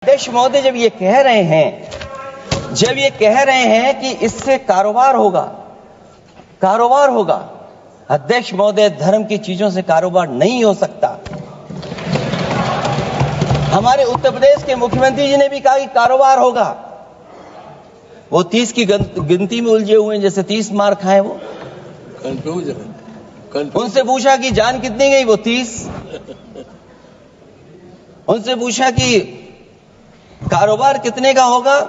अध्यक्ष महोदय जब ये कह रहे हैं कि इससे कारोबार होगा, अध्यक्ष महोदय धर्म की चीजों से कारोबार नहीं हो सकता। हमारे उत्तर प्रदेश के मुख्यमंत्री जी ने भी कहा कि कारोबार होगा। वो 30 की गिनती में उलझे हुए हैं, जैसे 30 मार खाए वो। उनसे पूछा कि जान कितनी गई, वो 30। उनसे पूछा कि कारोबार कितने का होगा,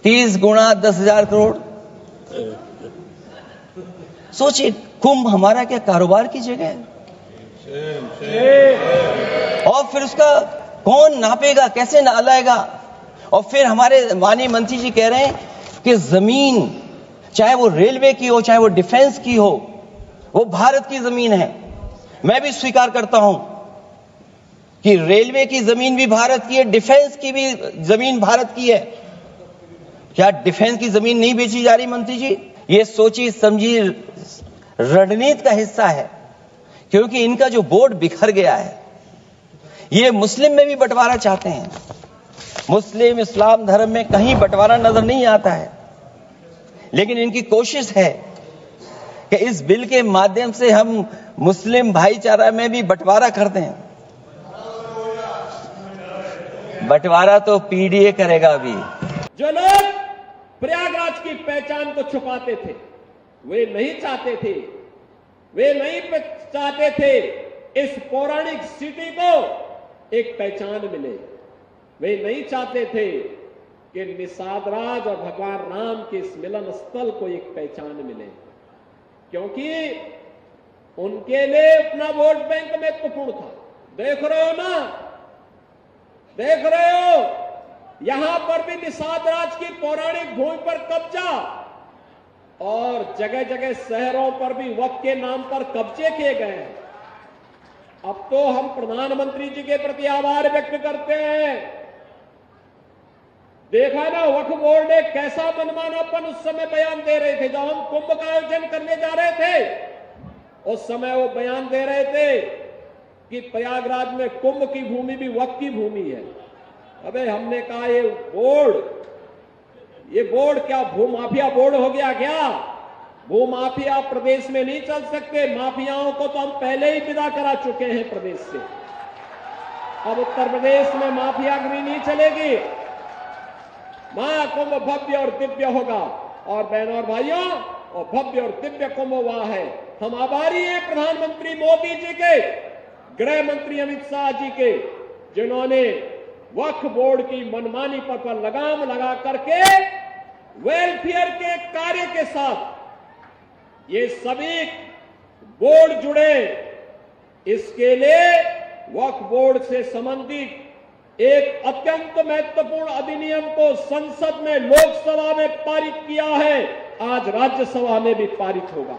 30 गुणा 10,000 करोड़। सोचिए, कुंभ हमारा क्या कारोबार की जगह है? और फिर उसका कौन नापेगा, कैसे नालाएगा? और फिर हमारे माननीय मंत्री जी कह रहे हैं कि जमीन चाहे वो रेलवे की हो, चाहे वो डिफेंस की हो, वो भारत की जमीन है। मैं भी स्वीकार करता हूं कि रेलवे की जमीन भी भारत की है, डिफेंस की भी जमीन भारत की है। क्या डिफेंस की जमीन नहीं बेची जा रही मंत्री जी? ये सोची समझी रणनीति का हिस्सा है, क्योंकि इनका जो बोर्ड बिखर गया है, ये मुस्लिम में भी बंटवारा चाहते हैं। मुस्लिम इस्लाम धर्म में कहीं बंटवारा नजर नहीं आता है, लेकिन इनकी कोशिश है कि इस बिल के माध्यम से हम मुस्लिम भाईचारा में भी बंटवारा करते हैं। बंटवारा तो पीडीए करेगा। अभी जो लोग प्रयागराज की पहचान को छुपाते थे, वे नहीं चाहते थे इस पौराणिक सिटी को एक पहचान मिले। वे नहीं चाहते थे कि निषाद राज और भगवान राम के इस मिलन स्थल को एक पहचान मिले, क्योंकि उनके लिए अपना वोट बैंक महत्वपूर्ण था। देख रहे हो यहां पर भी निषाद राज की पौराणिक भूमि पर कब्जा, और जगह जगह शहरों पर भी वक्फ के नाम पर कब्जे किए गए हैं। अब तो हम प्रधानमंत्री जी के प्रति आभार व्यक्त करते हैं। देखा ना, वक्फ बोर्ड ने कैसा मनमानापन उस समय बयान दे रहे थे। जब हम कुंभ का आयोजन करने जा रहे थे, उस समय वो बयान दे रहे थे कि प्रयागराज में कुंभ की भूमि भी वक्फ की भूमि है। अबे हमने कहा ये बोर्ड क्या भूमाफिया बोर्ड हो गया क्या? भूमाफिया प्रदेश में नहीं चल सकते। माफियाओं को तो हम पहले ही विदा करा चुके हैं प्रदेश से। अब उत्तर प्रदेश में माफियागिरी नहीं चलेगी। महाकुंभ भव्य और दिव्य होगा, और बहनों और भाइयों, और भव्य और दिव्य कुंभ वहां है। हम आभारी हैं प्रधानमंत्री मोदी जी के, गृह मंत्री अमित शाह जी के, जिन्होंने वक्फ बोर्ड की मनमानी पर लगाम लगा करके वेलफेयर के कार्य के साथ ये सभी बोर्ड जुड़े। इसके लिए वक्फ बोर्ड से संबंधित एक अत्यंत महत्वपूर्ण अधिनियम को संसद में, लोकसभा में पारित किया है। आज राज्यसभा में भी पारित होगा।